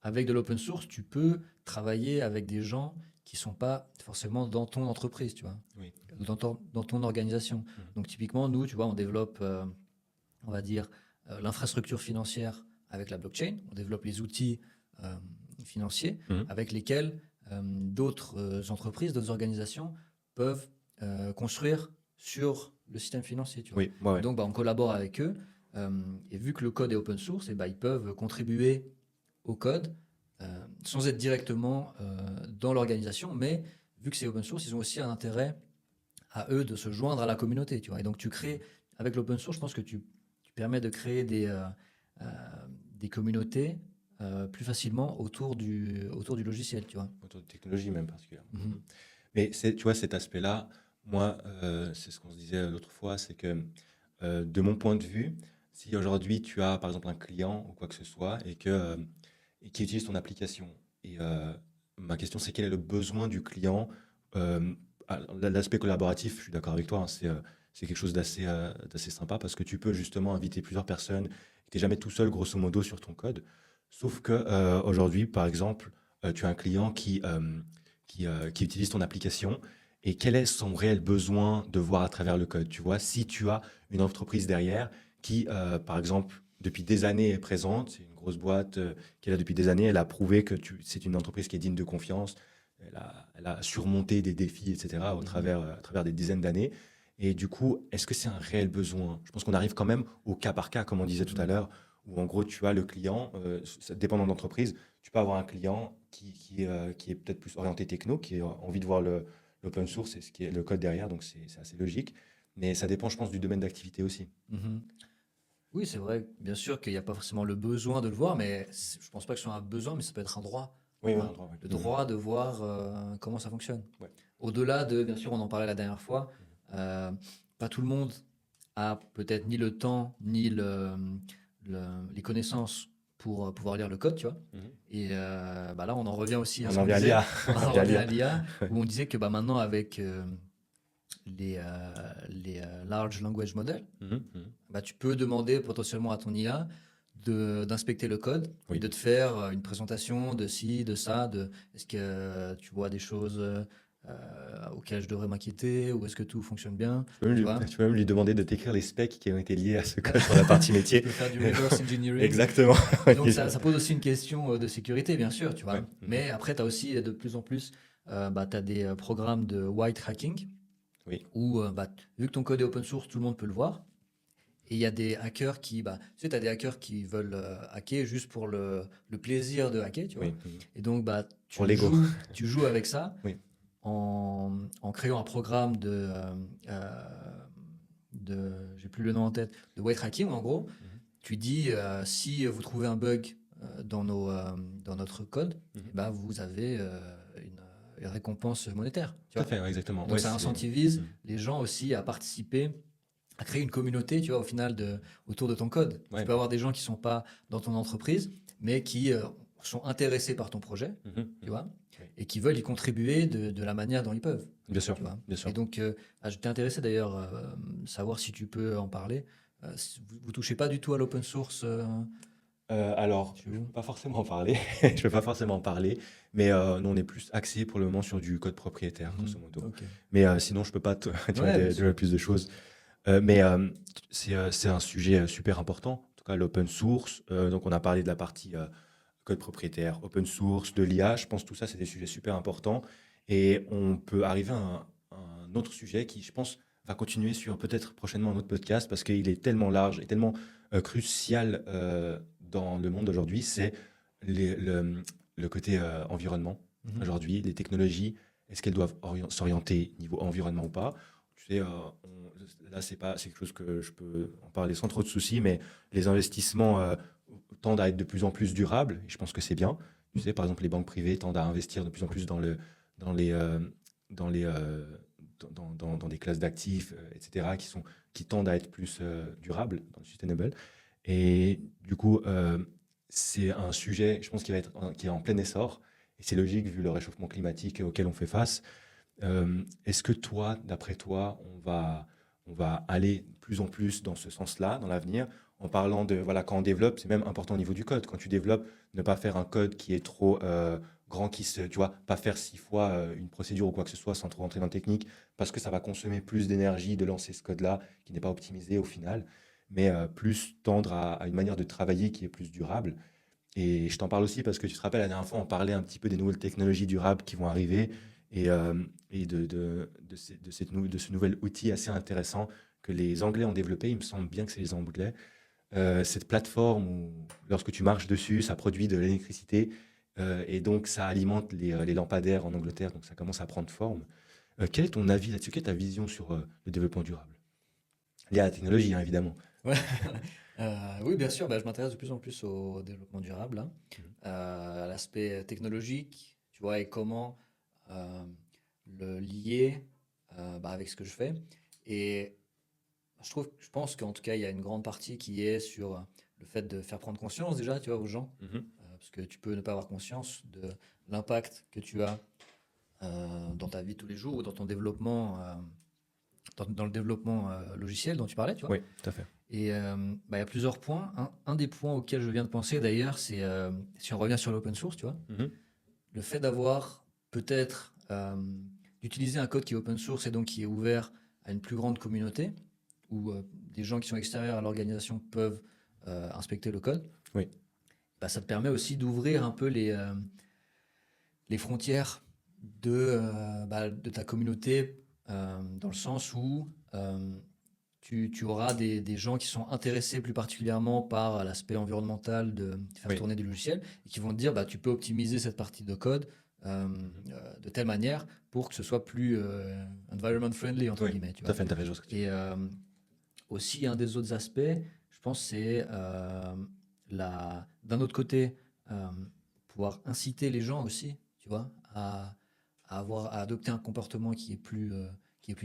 avec de l'open source, tu peux travailler avec des gens qui ne sont pas forcément dans ton entreprise, tu vois, dans ton organisation. Donc typiquement, nous, tu vois, on développe, on va dire, l'infrastructure financière avec la blockchain, on développe les outils financiers avec lesquels d'autres entreprises, d'autres organisations peuvent construire sur le système financier, tu vois. Donc, on collabore avec eux et vu que le code est open source, ils peuvent contribuer au code sans être directement dans l'organisation, mais vu que c'est open source, ils ont aussi un intérêt à eux de se joindre à la communauté, tu vois. Et donc tu crées, avec l'open source, je pense que tu permets de créer des communautés plus facilement autour du logiciel, tu vois. Autour de technologie même particulièrement. Mais tu vois, cet aspect-là, moi, c'est ce qu'on se disait l'autre fois, c'est que de mon point de vue, si aujourd'hui tu as par exemple un client ou quoi que ce soit et qui utilise ton application, et ma question c'est quel est le besoin du client. L'aspect collaboratif, je suis d'accord avec toi, hein, c'est quelque chose d'assez sympa parce que tu peux justement inviter plusieurs personnes, tu n'es jamais tout seul grosso modo sur ton code. Sauf que aujourd'hui, par exemple, tu as un client qui utilise ton application et quel est son réel besoin de voir à travers le code. Tu vois, si tu as une entreprise derrière qui, par exemple, depuis des années est présente, c'est une grosse boîte qui est là depuis des années, elle a prouvé que c'est une entreprise qui est digne de confiance, elle a surmonté des défis, etc., à travers des dizaines d'années. Et du coup, est-ce que c'est un réel besoin? Je pense qu'on arrive quand même au cas par cas, comme on disait tout à l'heure, où en gros, tu as le client, dépendant de l'entreprise, tu peux avoir un client qui est peut-être plus orienté techno, qui a envie de voir l'open source et ce qui est le code derrière, donc c'est assez logique. Mais ça dépend, je pense, du domaine d'activité aussi. Oui, c'est vrai, bien sûr qu'il n'y a pas forcément le besoin de le voir, mais je pense pas que ce soit un besoin, mais ça peut être un droit. Oui, Tu oui, vois. un droit, oui. Le droit de voir comment ça fonctionne. Ouais. Au-delà de, bien sûr, on en parlait la dernière fois, euh, pas tout le monde a peut-être ni le temps, ni les connaissances pour pouvoir lire le code, tu vois. Mhm. Et bah là, on en revient aussi à On ce en qu'on vient à disait, l'IA. on On en en vient à revient l'IA. à l'IA, où on disait que bah, maintenant, avec les large language models, Mhm, mhm. bah, tu peux demander potentiellement à ton IA d'inspecter le code et Oui. de te faire une présentation de ci, de ça, de est-ce que tu vois des choses auxquelles je devrais m'inquiéter ou est-ce que tout fonctionne bien, tu vois. Tu peux même lui demander de t'écrire les specs qui ont été liés à ce code sur la partie Tu métier. peux faire du reverse engineering. Exactement. Et donc, ça pose aussi une question de sécurité, bien sûr, tu vois. Ouais. Mais après, tu as aussi de plus en plus, bah, tu as des programmes de white hacking Oui. où, bah, vu que ton code est open source, tout le monde peut le voir. Et il y a des hackers qui, bah, tu sais, as des hackers qui veulent hacker juste pour le plaisir de hacker, tu vois. Oui. Mhm. Et donc, bah, Pour l'ego. tu joues avec ça Oui. en créant un programme j'ai plus le nom en tête, de white hacking, en gros. Mhm. Tu dis, si vous trouvez un bug dans notre code, Mhm. eh ben, vous avez une récompense monétaire, tu Tout à vois. fait, ouais, exactement. Donc, Ouais, ça c'est... incentivise Mhm. les gens aussi à participer à créer une communauté, tu vois, au final, autour de ton code. Tu Ouais. peux avoir des gens qui ne sont pas dans ton entreprise, mais qui sont intéressés par ton projet, Mhm. tu vois, Oui. et qui veulent y contribuer de la manière dont ils peuvent, Bien sûr, tu vois. bien sûr. Et donc, j'étais intéressé d'ailleurs savoir si tu peux en parler. Vous touchez pas du tout à l'open source Alors, chez je ne vous? peux pas forcément en parler. Je peux pas forcément en parler, mais nous, on est plus axé pour le moment sur du code propriétaire, grosso modo. Ok. Mais sinon, je peux pas te dire Ouais, bien sûr. plus de choses. Mais c'est un sujet super important, en tout cas l'open source. Donc, on a parlé de la partie code propriétaire, open source, de l'IA. Je pense que tout ça, c'est des sujets super importants. Et on peut arriver à un autre sujet qui, je pense, va continuer sur peut-être prochainement un autre podcast parce qu'il est tellement large et tellement crucial dans le monde d'aujourd'hui. C'est le côté environnement. Mhm. Aujourd'hui, les technologies, est-ce qu'elles doivent s'orienter niveau environnement ou pas? Tu sais, là, c'est quelque chose que je peux en parler sans trop de soucis, mais les investissements tendent à être de plus en plus durables, et je pense que c'est bien. Tu sais, par exemple, les banques privées tendent à investir de plus en plus dans les, dans les, dans des classes d'actifs, etc., qui tendent à être plus durables, dans le sustainable. Et du coup, c'est un sujet, je pense, qui est en plein essor, et c'est logique vu le réchauffement climatique auquel on fait face. Est-ce que toi, d'après toi, on va aller de plus en plus dans ce sens-là, dans l'avenir, en parlant de, voilà, quand on développe, c'est même important au niveau du code. Quand tu développes, ne pas faire un code qui est trop grand, tu vois, pas faire 6 fois une procédure ou quoi que ce soit sans trop rentrer dans le technique, parce que ça va consommer plus d'énergie de lancer ce code-là, qui n'est pas optimisé au final, mais plus tendre à une manière de travailler qui est plus durable. Et je t'en parle aussi parce que tu te rappelles, la dernière fois, on parlait un petit peu des nouvelles technologies durables qui vont arriver et de ce nouvel outil assez intéressant que les Anglais ont développé. Il me semble bien que c'est les Anglais. Cette plateforme où, lorsque tu marches dessus, ça produit de l'électricité et donc ça alimente les lampadaires en Angleterre. Donc ça commence à prendre forme. Quel est ton avis là-dessus? Quelle est ta vision sur le développement durable? Il y a la technologie, hein, évidemment. Ouais. Oui, bien sûr, bah, je m'intéresse de plus en plus au développement durable, hein, Mhm. à l'aspect technologique, tu vois, et comment euh, le lier bah, avec ce que je fais. Et je pense qu'en tout cas, il y a une grande partie qui est sur le fait de faire prendre conscience déjà, tu vois, aux gens, Mhm. parce que tu peux ne pas avoir conscience de l'impact que tu as dans ta vie de tous les jours ou dans ton développement, dans le développement logiciel dont tu parlais, tu vois. Oui, tout à fait. Et bah, il y a plusieurs points. Un des points auxquels je viens de penser d'ailleurs, c'est si on revient sur l'open source, tu vois, Mhm. le fait d'avoir peut-être d'utiliser un code qui est open source et donc qui est ouvert à une plus grande communauté, où des gens qui sont extérieurs à l'organisation peuvent inspecter le code, Oui. bah, ça te permet aussi d'ouvrir un peu les frontières bah, de ta communauté, dans le sens où tu auras des gens qui sont intéressés plus particulièrement par l'aspect environnemental de faire Oui. tourner des logiciels et qui vont te dire bah, tu peux optimiser cette partie de code de telle manière pour que ce soit plus environment friendly, entre Oui, guillemets. Tu tout à vois. fait, tout à fait. Je vois ce que tu veux Et dire. aussi, un des autres aspects, je pense que c'est d'un autre côté, euh, pouvoir inciter les gens aussi, tu vois, à adopter un comportement qui est plus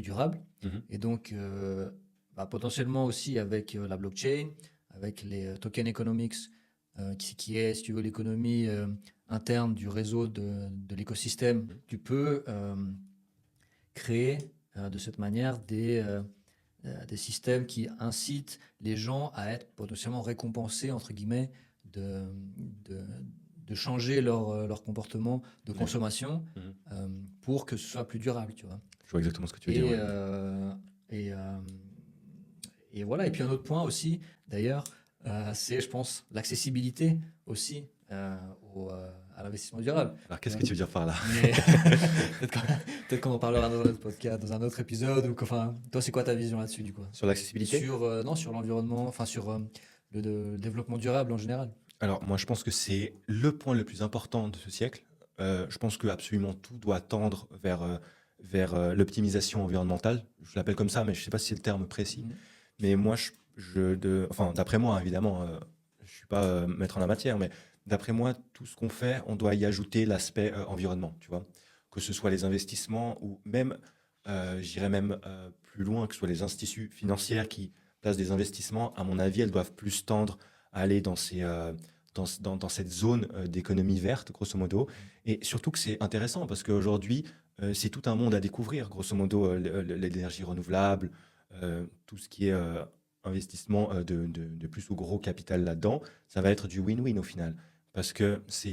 durable. Mhm. Et donc, potentiellement aussi avec la blockchain, avec les tokens economics, qui est, si tu veux, l'économie interne du réseau de l'écosystème, tu peux créer de cette manière des systèmes qui incitent les gens à être potentiellement récompensés, entre guillemets, de, de, de changer leur comportement de Ouais. consommation Mhm. pour que ce soit plus durable, tu vois. Je vois exactement ce que tu veux dire. Et, Ouais. et, et voilà. Et puis un autre point aussi, d'ailleurs, c'est, je pense, l'accessibilité aussi à l'investissement durable. Alors, Tu qu'est-ce vois. que tu veux dire par là? Mais peut-être qu'on en parlera dans un autre podcast, dans un autre épisode. Ou enfin, toi, c'est quoi ta vision là-dessus, du coup? Sur l'accessibilité? Sur, non, sur l'environnement, enfin sur le développement durable en général. Alors, moi, je pense que c'est le point le plus important de ce siècle. Je pense que absolument tout doit tendre vers l'optimisation environnementale. Je l'appelle comme ça, mais je ne sais pas si c'est le terme précis. Mhm. Mais moi, enfin, d'après moi, évidemment, je ne suis pas maître en la matière, mais d'après moi, tout ce qu'on fait, on doit y ajouter l'aspect environnement, tu vois. Que ce soit les investissements ou même, j'irais même plus loin, que ce soit les institutions financières qui placent des investissements, à mon avis, elles doivent plus tendre à aller dans cette zone d'économie verte, grosso modo. Et surtout que c'est intéressant parce qu'aujourd'hui, c'est tout un monde à découvrir, grosso modo, l'énergie renouvelable, tout ce qui est investissement de plus ou gros capital là-dedans, ça va être du win-win au final. Parce que ce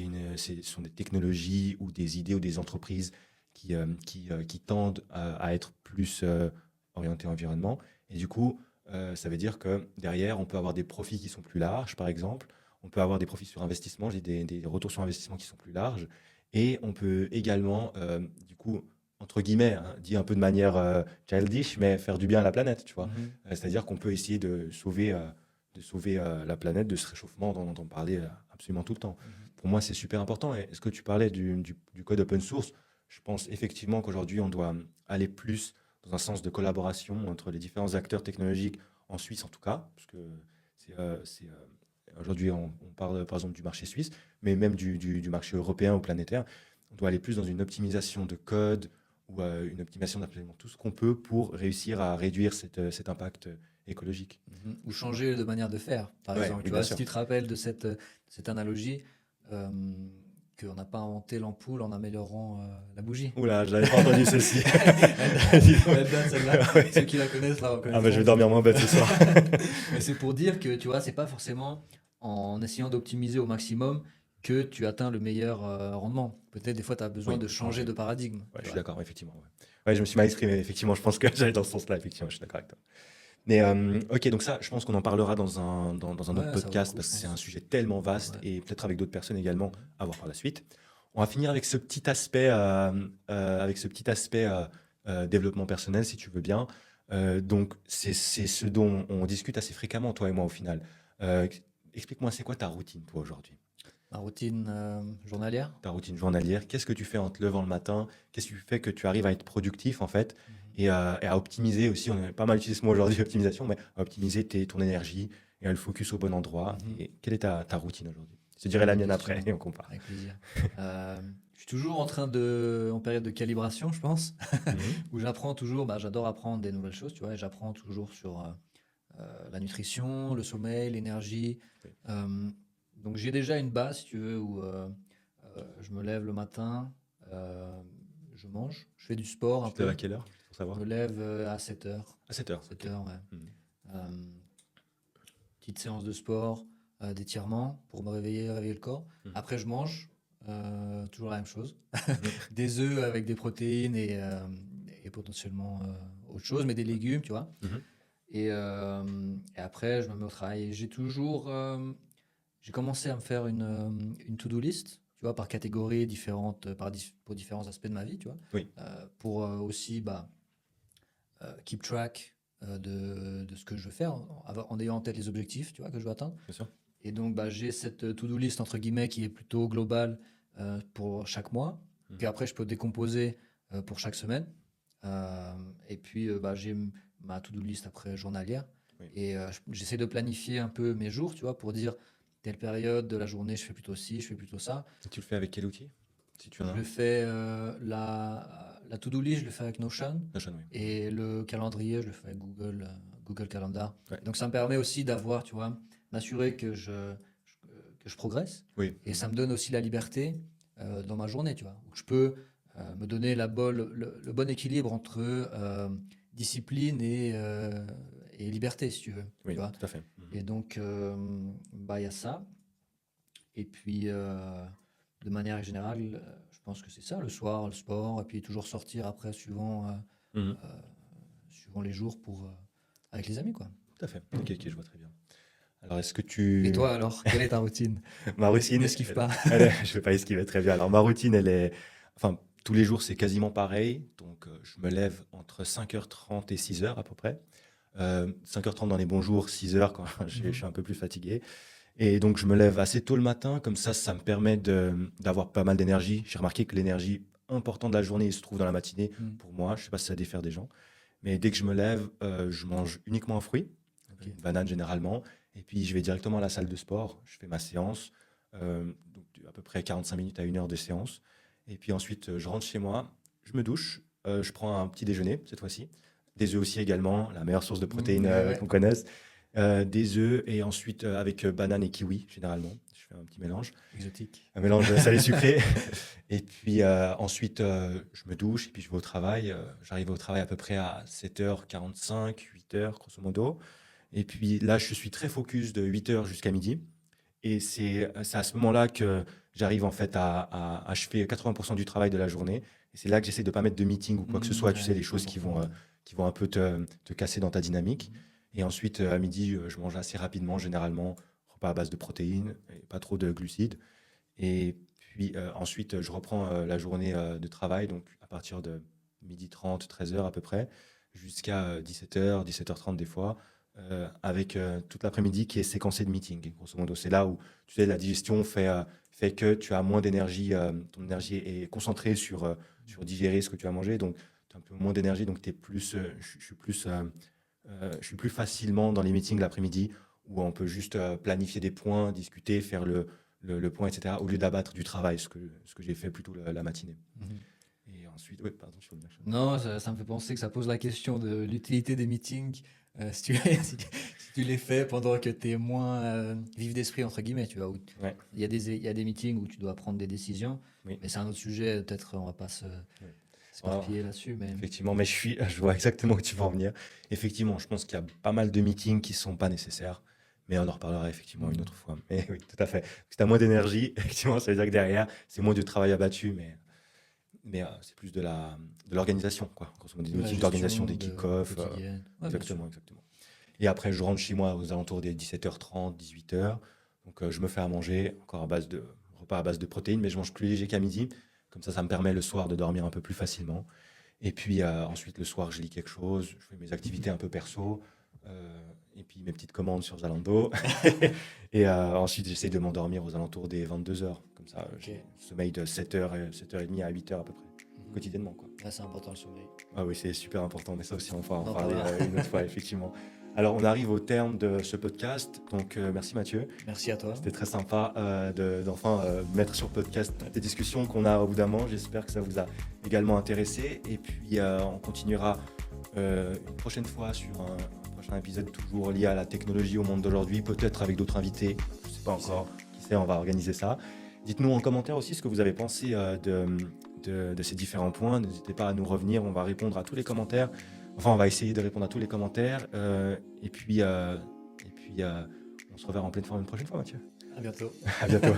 sont des technologies ou des idées ou des entreprises qui tendent à être plus orientées environnement. Et du coup, ça veut dire que derrière, on peut avoir des profits qui sont plus larges, par exemple. On peut avoir des profits sur investissement, j'ai des retours sur investissement qui sont plus larges. Et on peut également, du coup, entre guillemets, hein, dit un peu de manière childish, mais faire du bien à la planète, tu vois. Mhm. C'est-à-dire qu'on peut essayer de sauver la planète de ce réchauffement dont on parlait absolument tout le temps. Mhm. Pour moi, c'est super important. Et ce que tu parlais du code open source, je pense effectivement qu'aujourd'hui, on doit aller plus dans un sens de collaboration entre les différents acteurs technologiques, en Suisse en tout cas, parce que aujourd'hui, on parle par exemple du marché suisse, mais même du marché européen ou planétaire. On doit aller plus dans une optimisation de code, ou une optimisation d'absolument tout ce qu'on peut pour réussir à réduire cet impact écologique. Mhm. Ou changer de manière de faire, par Ouais, exemple. oui, Tu bien vois, si sûr. tu te rappelles de cette analogie, euh, qu'on n'a pas inventé l'ampoule en améliorant la bougie. Oula, je n'avais pas entendu ceci. Elle date celle-là. Ouais. Ceux qui la connaissent la Ah bah je vais reconnaîtront. dormir moins bête ce soir. Mais c'est pour dire que, tu vois, c'est pas forcément en essayant d'optimiser au maximum que tu atteins le meilleur rendement. Peut-être des fois, tu as besoin Oui, de changer de paradigme. ouais, Tu je suis vois. d'accord, effectivement. Ouais. Ouais, je me suis mal exprimé, effectivement. Je pense que j'allais dans ce sens-là, effectivement. Je suis d'accord avec toi. Mais ok, donc ça, je pense qu'on en parlera dans un autre Ouais, ça vaut le podcast coup, parce je que c'est un pense. sujet tellement vaste Ouais. et peut-être avec d'autres personnes également Mhm. à voir par la suite. On va finir avec ce petit aspect développement personnel, si tu veux bien. Donc, c'est ce dont on discute assez fréquemment, toi et moi, au final. Euh, Explique-moi, c'est quoi ta routine, toi, aujourd'hui? Ma routine journalière. Ta routine journalière? Qu'est-ce que tu fais en te levant le matin? Qu'est-ce qui fait que tu arrives à être productif, en fait, Mhm. et à optimiser aussi, on a pas mal utilisé ce mot aujourd'hui, optimisation, mais à optimiser ton énergie et à le focus au bon endroit. Mhm. Et quelle est ta routine aujourd'hui? Je te Très dirai la bonne mienne après question, et on compare. avec plaisir. Euh, je suis toujours en période de calibration, je pense, Mhm. où j'apprends toujours, j'adore apprendre des nouvelles choses, tu vois, et j'apprends toujours sur la nutrition, le sommeil, l'énergie. Oui. Euh, donc j'ai déjà une base, si tu veux, où je me lève le matin, euh, je mange, je fais du sport un Tu te lèves peu, à quelle heure, pour je savoir? me lève à 7 heures, À 7 heures, 7 ok. heures, ouais. Mhm. Euh, Petite séance de sport, d'étirement pour me réveiller le corps. Mhm. Après, je mange, toujours la même chose. Mhm. Des œufs avec des protéines et potentiellement autre chose, mais des légumes, tu vois. Mhm. Et après, je me mets au travail. Et j'ai commencé à me faire une to-do list, tu vois, par catégorie différentes, pour différents aspects de ma vie, tu vois. Oui, Pour aussi keep track de ce que je veux faire, en ayant en tête les objectifs, tu vois, que je veux atteindre. bien sûr. Et donc, j'ai cette to-do list, entre guillemets, qui est plutôt globale pour chaque mois. Puis Mhm. après, je peux décomposer pour chaque semaine. Et puis, j'ai ma to-do list après journalière. Oui. Et j'essaie de planifier un peu mes jours, tu vois, pour dire telle période de la journée, je fais plutôt ci, je fais plutôt ça. Et tu le fais avec quel outil, si tu en as Je un? le fais, la to-do list, je le fais avec Notion. Notion, oui. Et le calendrier, je le fais avec Google Calendar. Ouais. Donc ça me permet aussi d'avoir, tu vois, m'assurer que je progresse. Oui. Et ça me donne aussi la liberté dans ma journée, tu vois, où je peux me donner le bon équilibre entre discipline et liberté, si tu veux. Oui, Tu vois. tout à fait. Et donc, il y a ça. Et puis, de manière générale, je pense que c'est ça, le soir, le sport, et puis toujours sortir après, suivant les jours avec les amis, quoi. Tout à fait. Ok, je vois très bien. Alors, est-ce que Et tu... toi, alors, quelle est ta routine? Ma routine, N'esquive pas. je vais pas esquiver très bien. Alors, ma routine, elle est... Enfin, tous les jours, c'est quasiment pareil. Donc, je me lève entre 5h30 et 6h à peu près. 5h30 dans les bons jours, 6h quand je suis un peu plus fatigué. Et donc, je me lève assez tôt le matin. Comme ça me permet d'avoir pas mal d'énergie. J'ai remarqué que l'énergie importante de la journée se trouve dans la matinée pour moi. Je sais pas si ça diffère des gens. Mais dès que je me lève, je mange uniquement un fruit, Ok. une banane généralement. Et puis, je vais directement à la salle de sport. Je fais ma séance, donc à peu près 45 minutes à 1 heure de séance. Et puis ensuite, je rentre chez moi, je me douche, je prends un petit déjeuner cette fois-ci. Des œufs aussi également, la meilleure source de protéines Ouais. qu'on connaisse. Des œufs et ensuite avec banane et kiwi généralement. Je fais un petit mélange. Exotique. Un mélange salé-sucré. Et puis ensuite, je me douche et puis je vais au travail. J'arrive au travail à peu près à 7h45, 8h, grosso modo. Et puis là, je suis très focus de 8h jusqu'à midi. Et c'est à ce moment-là que j'arrive en fait à achever 80% du travail de la journée. Et c'est là que j'essaie de ne pas mettre de meeting ou quoi que ce soit. Tu sais, les choses qui vont un peu te casser dans ta dynamique. Et ensuite, à midi, je mange assez rapidement, généralement, repas à base de protéines et pas trop de glucides. Et puis ensuite, je reprends la journée de travail, donc à partir de 12h30, 13h à peu près, jusqu'à 17h, 17h30 des fois, avec toute l'après-midi qui est séquencée de meetings. Grosso modo, c'est là où tu sais, la digestion fait que tu as moins d'énergie, ton énergie est concentrée sur digérer ce que tu as mangé, donc tu as un peu moins d'énergie, donc t'es plus, je suis plus facilement dans les meetings l'après-midi où on peut juste planifier des points, discuter, faire le point, etc., au lieu d'abattre du travail, ce que j'ai fait plutôt la matinée. Et ensuite, oui, pardon, je veux dire. Non, ça me fait penser que ça pose la question de l'utilité des meetings. Si tu les fais pendant que tu es moins vif d'esprit, entre guillemets, tu vois. Ouais. Il y a des meetings où tu dois prendre des décisions, Oui. mais c'est un autre sujet, peut-être on va pas s'éparpiller là-dessus. Mais... Effectivement, mais je vois exactement où tu vas en venir. Effectivement, je pense qu'il y a pas mal de meetings qui ne sont pas nécessaires, mais on en reparlera effectivement une autre fois. Mais oui, tout à fait. Parce que tu as moins d'énergie, effectivement, ça veut dire que derrière, c'est moins du travail abattu, mais c'est plus de l'organisation, quoi. Grosso modo, des meetings d'organisation, des kick-offs. Exactement. Et après, je rentre chez moi aux alentours des 17h30, 18h. Donc, je me fais à manger, encore repas à base de protéines, mais je mange plus léger qu'à midi. Comme ça me permet le soir de dormir un peu plus facilement. Et puis ensuite, le soir, je lis quelque chose, je fais mes activités un peu perso, et puis mes petites commandes sur Zalando. Et ensuite, j'essaie de m'endormir aux alentours des 22h. Comme ça, j'ai un sommeil de 7h, 7h30 à 8h à peu près, quotidiennement, quoi. Là, c'est important le sommeil. Ah oui, c'est super important, mais ça aussi, on va en parler une autre fois, effectivement. Alors, on arrive au terme de ce podcast. Donc, merci Mathieu. Merci à toi. C'était très sympa d'enfin mettre sur podcast des discussions qu'on a au bout d'un moment. J'espère que ça vous a également intéressé. Et puis, on continuera une prochaine fois sur un prochain épisode toujours lié à la technologie au monde d'aujourd'hui, peut-être avec d'autres invités. Je ne sais pas encore. Qui sait, on va organiser ça. Dites-nous en commentaire aussi ce que vous avez pensé de ces différents points. N'hésitez pas à nous revenir. On va répondre à tous les commentaires. Enfin, on va essayer de répondre à tous les commentaires. Et puis, on se reverra en pleine forme une prochaine fois, Mathieu. À bientôt. À bientôt.